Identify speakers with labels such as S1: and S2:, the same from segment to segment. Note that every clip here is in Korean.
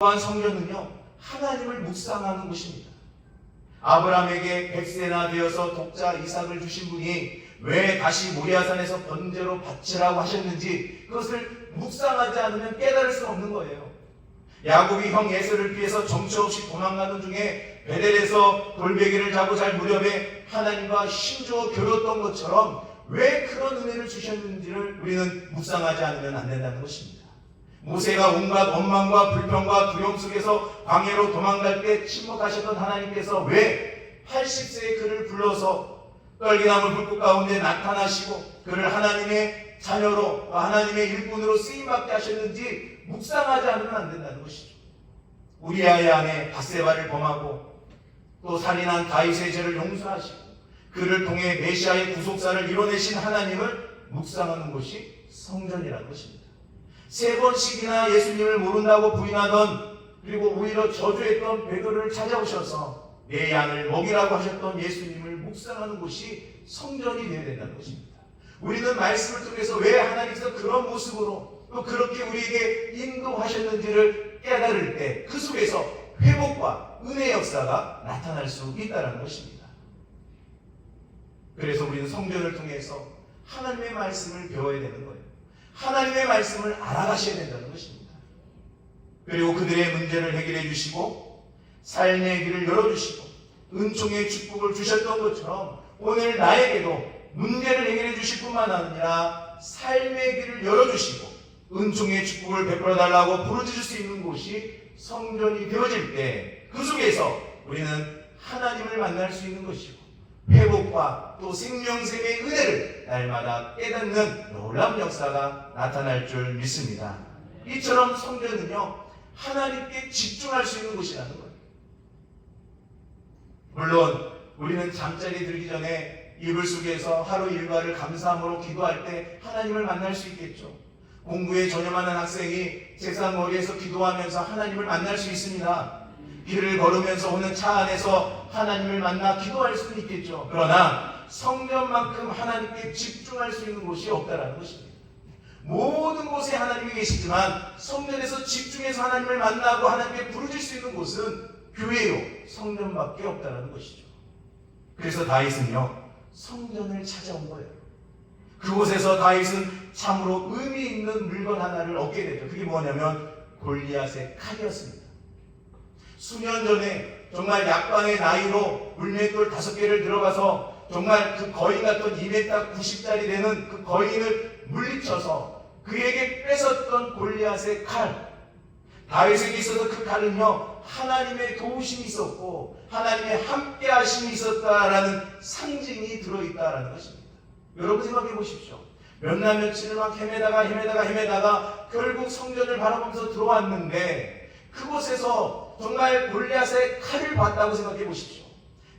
S1: 또한 성전은요, 하나님을 묵상하는 곳입니다. 아브라함에게 100세나 되어서 독자 이삭을 주신 분이 왜 다시 모리아산에서 번제로 바치라고 하셨는지 그것을 묵상하지 않으면 깨달을 수 없는 거예요. 야곱이 형 에서를 피해서 정처 없이 도망가는 중에 베델에서 돌베개를 자고 잘 무렵에 하나님과 힘주어 겨뤘던 것처럼 왜 그런 은혜를 주셨는지를 우리는 묵상하지 않으면 안 된다는 것입니다. 모세가 온갖 원망과 불평과 두려움 속에서 광야로 도망갈 때 침묵하셨던 하나님께서 왜 80세에 그를 불러서 떨기나무 불꽃 가운데 나타나시고 그를 하나님의 자녀로 하나님의 일꾼으로 쓰임받게 하셨는지 묵상하지 않으면 안 된다는 것이죠. 우리아의 아내 밧세바를 범하고 또 살인한 다윗의 죄를 용서하시고 그를 통해 메시아의 구속사를 이뤄내신 하나님을 묵상하는 것이 성전이라는 것입니다. 3번씩이나 예수님을 모른다고 부인하던 그리고 오히려 저주했던 베드로를 찾아오셔서 내 양을 먹이라고 하셨던 예수님을 묵상하는 곳이 성전이 되어야 된다는 것입니다. 우리는 말씀을 통해서 왜 하나님께서 그런 모습으로 또 그렇게 우리에게 인도하셨는지를 깨달을 때 그 속에서 회복과 은혜의 역사가 나타날 수 있다는 것입니다. 그래서 우리는 성전을 통해서 하나님의 말씀을 배워야 되는 거예요. 하나님의 말씀을 알아가셔야 된다는 것입니다. 그리고 그들의 문제를 해결해 주시고 삶의 길을 열어주시고 은총의 축복을 주셨던 것처럼 오늘 나에게도 문제를 해결해 주실 뿐만 아니라 삶의 길을 열어주시고 은총의 축복을 베풀어 달라고 부르짖을 수 있는 곳이 성전이 되어질 때 그 속에서 우리는 하나님을 만날 수 있는 것이고 회복과 또 생명샘의 은혜를 날마다 깨닫는 놀라운 역사가 나타날 줄 믿습니다. 이처럼 성전은요, 하나님께 집중할 수 있는 곳이라는 거예요. 물론 우리는 잠자리 들기 전에 이불 속에서 하루 일과를 감사함으로 기도할 때 하나님을 만날 수 있겠죠. 공부에 전념하는 학생이 책상 머리에서 기도하면서 하나님을 만날 수 있습니다. 길을 걸으면서 오는 차 안에서 하나님을 만나 기도할 수는 있겠죠. 그러나 성전만큼 하나님께 집중할 수 있는 곳이 없다는 것입니다. 모든 곳에 하나님이 계시지만 성전에서 집중해서 하나님을 만나고 하나님께 부르짖을 수 있는 곳은 교회요, 성전밖에 없다는 것이죠. 그래서 다윗은요, 성전을 찾아온 거예요. 그곳에서 다윗은 참으로 의미 있는 물건 하나를 얻게 되죠. 그게 뭐냐면 골리앗의 칼이었습니다. 수년 전에 정말 약방의 나이로 물맷돌 5개를 들어가서 정말 그 거인 같던 2m 90짜리 되는 그 거인을 물리쳐서 그에게 뺏었던 골리앗의 칼. 다윗에게 있어서 그 칼은요, 하나님의 도우심이 있었고 하나님의 함께하심이 있었다라는 상징이 들어있다라는 것입니다. 여러분 생각해 보십시오. 몇 날 며칠을 막 헤매다가 결국 성전을 바라보면서 들어왔는데 그곳에서 정말 골리앗의 칼을 봤다고 생각해 보십시오.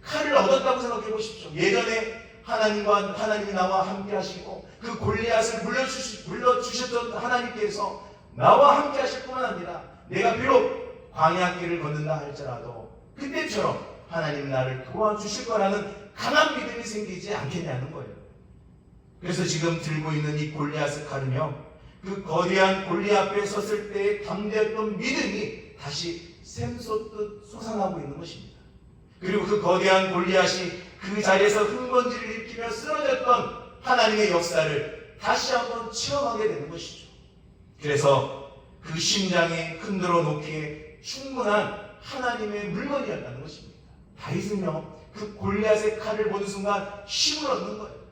S1: 칼을 얻었다고 생각해 보십시오. 예전에 하나님이 나와 함께 하시고 그 골리앗을 물려주셨던 하나님께서 나와 함께 하실 뿐만 아니라 내가 비록 광야길을 걷는다 할지라도 그때처럼 하나님 나를 도와주실 거라는 강한 믿음이 생기지 않겠냐는 거예요. 그래서 지금 들고 있는 이 골리앗의 칼은요, 그 거대한 골리앗 앞에 섰을 때의 담대했던 믿음이 다시 샘솟듯 솟아나고 있는 것입니다. 그리고 그 거대한 골리앗이 그 자리에서 흥건지를 일으키며 쓰러졌던 하나님의 역사를 다시 한번 체험하게 되는 것이죠. 그래서 그 심장이 흔들어 놓기에 충분한 하나님의 물건이었다는 것입니다. 다윗은요, 그 골리앗의 칼을 보는 순간 힘을 얻는 거예요.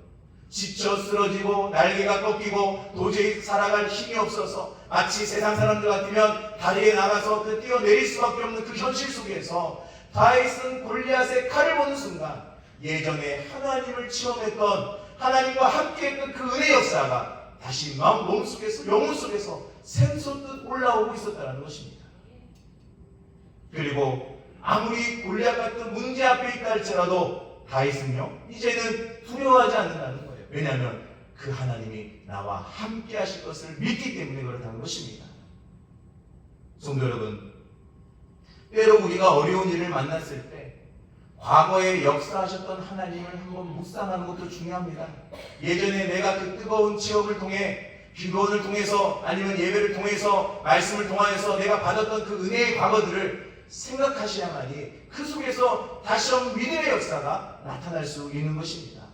S1: 지쳐 쓰러지고 날개가 꺾이고 도저히 살아갈 힘이 없어서 마치 세상 사람들 같으면 다리에 나가서 그 뛰어내릴 수밖에 없는 그 현실 속에서 다윗은 골리앗의 칼을 보는 순간 예전에 하나님을 체험했던 하나님과 함께했던 그 은혜 역사가 다시 몸속에서 영혼 속에서 샘솟듯 올라오고 있었다는 것입니다. 그리고 아무리 골리앗 같은 문제 앞에 있다 할지라도 다윗은요, 이제는 두려워하지 않는다는 거예요. 왜냐하면 그 하나님이 나와 함께 하실 것을 믿기 때문에 그렇다는 것입니다. 성도 여러분, 때로 우리가 어려운 일을 만났을 때 과거에 역사하셨던 하나님을 한번 묵상하는 것도 중요합니다. 예전에 내가 그 뜨거운 지옥을 통해 기도원을 통해서 아니면 예배를 통해서 말씀을 통하여서 내가 받았던 그 은혜의 과거들을 생각하셔야만이 그 속에서 다시 한번 믿음의 역사가 나타날 수 있는 것입니다.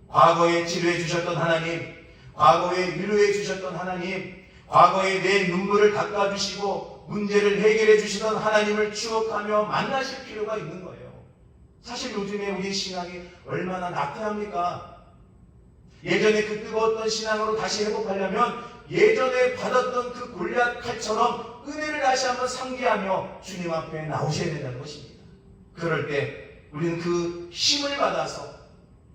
S1: 과거에 치료해 주셨던 하나님, 과거에 위로해 주셨던 하나님, 과거에 내 눈물을 닦아주시고 문제를 해결해 주시던 하나님을 추억하며 만나실 필요가 있는 거예요. 사실 요즘에 우리의 신앙이 얼마나 나태합니까? 예전에 그 뜨거웠던 신앙으로 다시 회복하려면 예전에 받았던 그 골리앗 칼처럼 은혜를 다시 한번 상기하며 주님 앞에 나오셔야 된다는 것입니다. 그럴 때 우리는 그 힘을 받아서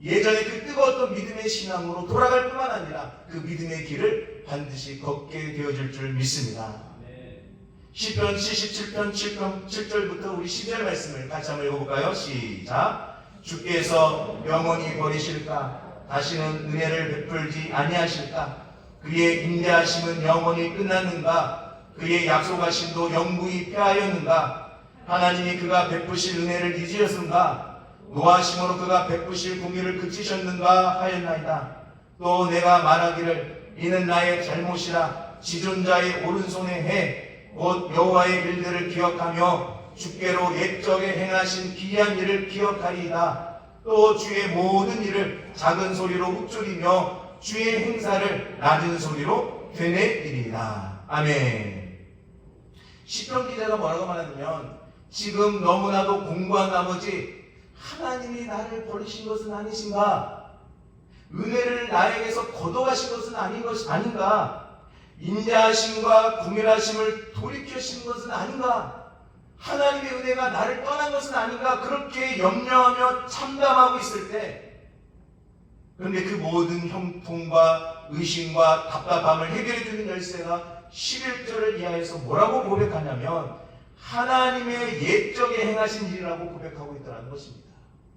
S1: 예전에 그 뜨거웠던 믿음의 신앙으로 돌아갈 뿐만 아니라 그 믿음의 길을 반드시 걷게 되어질 줄 믿습니다. 시편 77편 7절부터 우리 10절 말씀을 같이 한번 읽어볼까요? 시작. 주께서 영원히 버리실까? 다시는 은혜를 베풀지 아니하실까? 그의 인자하심은 영원히 끝났는가? 그의 약속하심도 영구히 패하였는가? 하나님이 그가 베푸실 은혜를 잊으셨는가? 노하심으로 그가 베푸실 공의를 그치셨는가 하였나이다. 또 내가 말하기를 이는 나의 잘못이라 지존자의 오른손에 해 곧 여호와의 일들을 기억하며 주께로 옛적에 행하신 기이한 일을 기억하리이다. 또 주의 모든 일을 작은 소리로 읊조리며 주의 행사를 낮은 소리로 되뇌이리이다. 아멘. 시편 기자가 뭐라고 말하냐면 지금 너무나도 공부한 나머지 하나님이 나를 버리신 것은 아니신가? 은혜를 나에게서 거둬가신 것은 아닌가? 인자하심과 긍휼하심을 돌이켜신 것은 아닌가? 하나님의 은혜가 나를 떠난 것은 아닌가? 그렇게 염려하며 참담하고 있을 때, 그런데 그 모든 형통과 의심과 답답함을 해결해 주는 열쇠가 11절을 이하에서 뭐라고 고백하냐면 하나님의 옛적에 행하신 일이라고 고백하고 있다는 것입니다.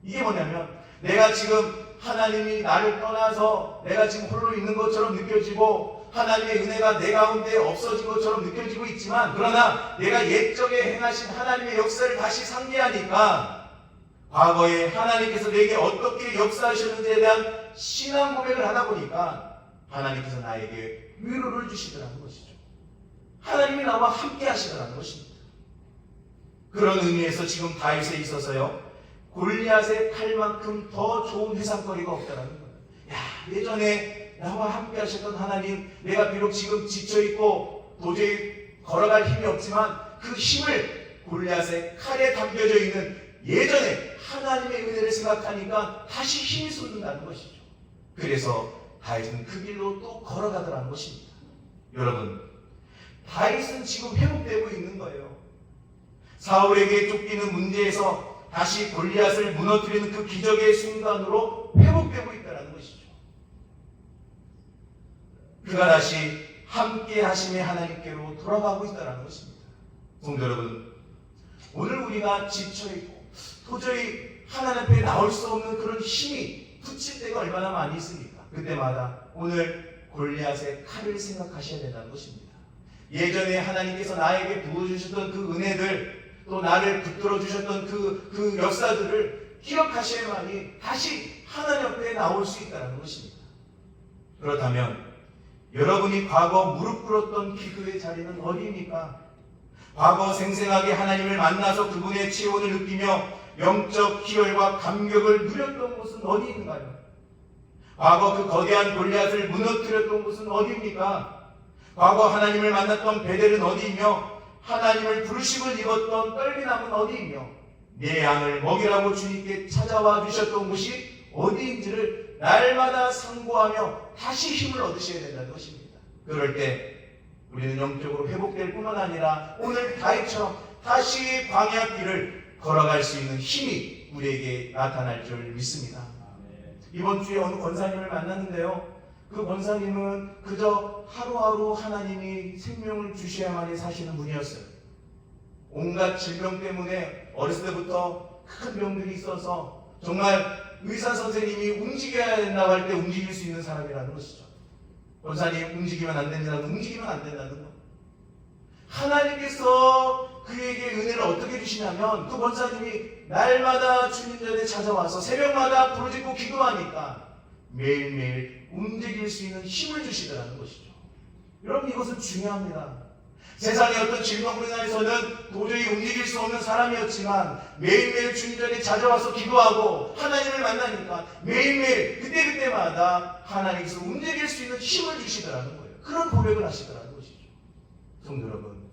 S1: 이게 뭐냐면 내가 지금 하나님이 나를 떠나서 내가 지금 홀로 있는 것처럼 느껴지고 하나님의 은혜가 내 가운데 없어진 것처럼 느껴지고 있지만, 그러나 내가 옛적에 행하신 하나님의 역사를 다시 상기하니까 과거에 하나님께서 내게 어떻게 역사하셨는지에 대한 신앙 고백을 하다 보니까 하나님께서 나에게 위로를 주시더라는 것이죠. 하나님이 나와 함께 하시더라는 것입니다. 그런 의미에서 지금 다윗에 있어서요, 골리앗의 칼만큼 더 좋은 회상거리가 없다는 거예요. 예전에 나와 함께 하셨던 하나님, 내가 비록 지금 지쳐있고 도저히 걸어갈 힘이 없지만 그 힘을 골리앗의 칼에 담겨져 있는 예전에 하나님의 은혜를 생각하니까 다시 힘이 솟는다는 것이죠. 그래서 다윗은 그 길로 또 걸어가더라는 것입니다. 여러분, 다윗은 지금 회복되고 있는 거예요. 사울에게 쫓기는 문제에서 다시 골리앗을 무너뜨리는 그 기적의 순간으로 회복되고 있다는 것이죠. 그가 다시 함께 하심의 하나님께로 돌아가고 있다는 것입니다. 성도 여러분, 오늘 우리가 지쳐있고 도저히 하나님 앞에 나올 수 없는 그런 힘이 붙일 때가 얼마나 많이 있습니까? 그때마다 오늘 골리앗의 칼을 생각하셔야 된다는 것입니다. 예전에 하나님께서 나에게 부어주셨던 그 은혜들, 또 나를 붙들어 주셨던 그 역사들을 기억하셔야만이 다시 하나님 앞에 나올 수 있다는 것입니다. 그렇다면 여러분이 과거 무릎 꿇었던 기도의 자리는 어디입니까? 과거 생생하게 하나님을 만나서 그분의 체온을 느끼며 영적 희열과 감격을 누렸던 곳은 어디인가요? 과거 그 거대한 골리앗을 무너뜨렸던 곳은 어디입니까? 과거 하나님을 만났던 베델은 어디이며 하나님을 부르심을 입었던 떨기남은 어디이며 내 양을 먹이라고 주님께 찾아와 주셨던 곳이 어디인지를 날마다 상고하며 다시 힘을 얻으셔야 된다는 것입니다. 그럴 때 우리는 영적으로 회복될 뿐만 아니라 오늘 다윗처럼 다시 광야길을 걸어갈 수 있는 힘이 우리에게 나타날 줄 믿습니다. 이번 주에 어느 권사님을 만났는데요, 그 권사님은 그저 하루하루 하나님이 생명을 주셔야만이 사시는 분이었어요. 온갖 질병 때문에 어렸을 때부터 큰 병들이 있어서 정말 의사 선생님이 움직여야 된다고 할 때 움직일 수 있는 사람이라는 것이죠. 권사님 움직이면 안 된다는, 움직이면 안 된다는 것. 하나님께서 그에게 은혜를 어떻게 주시냐면 그 권사님이 날마다 주님 전에 찾아와서 새벽마다 부르짖고 기도하니까 매일매일 움직일 수 있는 힘을 주시더라는 것이죠. 여러분, 이것은 중요합니다. 세상의 어떤 질병으로 인해서는 도저히 움직일 수 없는 사람이었지만 매일매일 주님 전에 찾아와서 기도하고 하나님을 만나니까 매일매일 그때그때마다 하나님께서 움직일 수 있는 힘을 주시더라는 거예요. 그런 고백을 하시더라는 것이죠. 성도 여러분,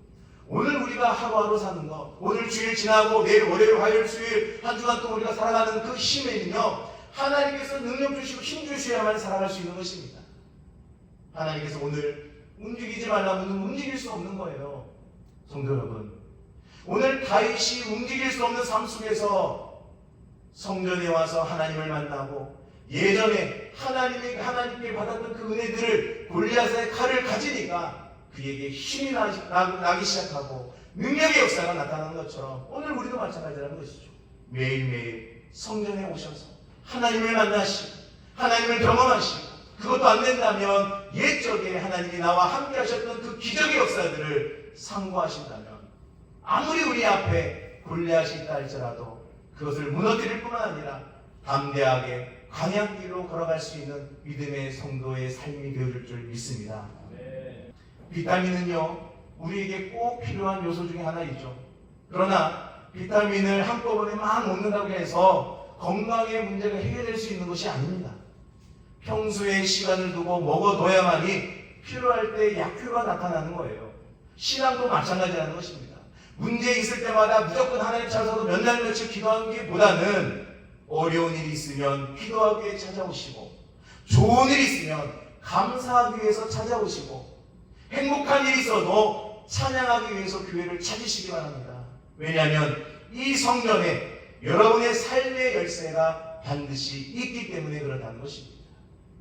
S1: 오늘 우리가 하루하루 사는 것, 오늘 주일 지나고 내일 월요일 화요일 수요일 한 주간 동안 우리가 살아가는 그 힘에는요, 하나님께서 능력 주시고 힘 주셔야만 살아갈 수 있는 것입니다. 하나님께서 오늘 움직이지 말라면 움직일 수 없는 거예요. 성도 여러분, 오늘 다윗이 움직일 수 없는 삶 속에서 성전에 와서 하나님을 만나고 예전에 하나님께 받았던 그 은혜들을 골리앗의 칼을 가지니까 그에게 힘이 나기 시작하고 능력의 역사가 나타나는 것처럼 오늘 우리도 마찬가지라는 것이죠. 매일매일 성전에 오셔서 하나님을 만나시고 하나님을 경험하시고, 그것도 안 된다면 옛적에 하나님이 나와 함께 하셨던 그 기적의 역사들을 상고하신다면 아무리 우리 앞에 골리앗이 있다 할지라도 그것을 무너뜨릴 뿐만 아니라 담대하게 광야길로 걸어갈 수 있는 믿음의 성도의 삶이 되어줄 줄 믿습니다. 비타민은요, 우리에게 꼭 필요한 요소 중에 하나이죠. 그러나 비타민을 한꺼번에 막 먹는다고 해서 건강의 문제가 해결될 수 있는 것이 아닙니다. 평소에 시간을 두고 먹어둬야만이 필요할 때 약효가 나타나는 거예요. 신앙도 마찬가지라는 것입니다. 문제 있을 때마다 무조건 하나님 찾아서 몇 날 며칠 기도하는 게 보다는 어려운 일이 있으면 기도하기 위해 찾아오시고, 좋은 일이 있으면 감사하기 위해서 찾아오시고, 행복한 일이 있어도 찬양하기 위해서 교회를 찾으시기 바랍니다. 왜냐하면 이 성전에 여러분의 삶의 열쇠가 반드시 있기 때문에 그렇다는 것입니다.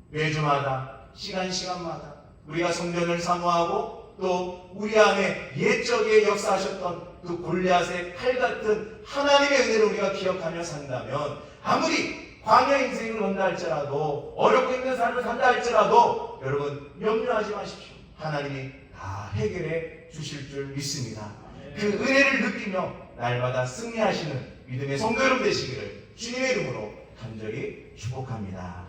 S1: 매주마다 시간마다 우리가 성전을 사모하고 또 우리 안에 옛적에 역사하셨던 그 골리앗의 칼 같은 하나님의 은혜를 우리가 기억하며 산다면 아무리 광야 인생을 건다 할지라도 어렵고 힘든 삶을 산다 할지라도 여러분 염려하지 마십시오. 하나님이 다 해결해 주실 줄 믿습니다. 그 은혜를 느끼며 날마다 승리하시는 믿음의 성도 여러분 되시기를 주님의 이름으로 간절히 축복합니다.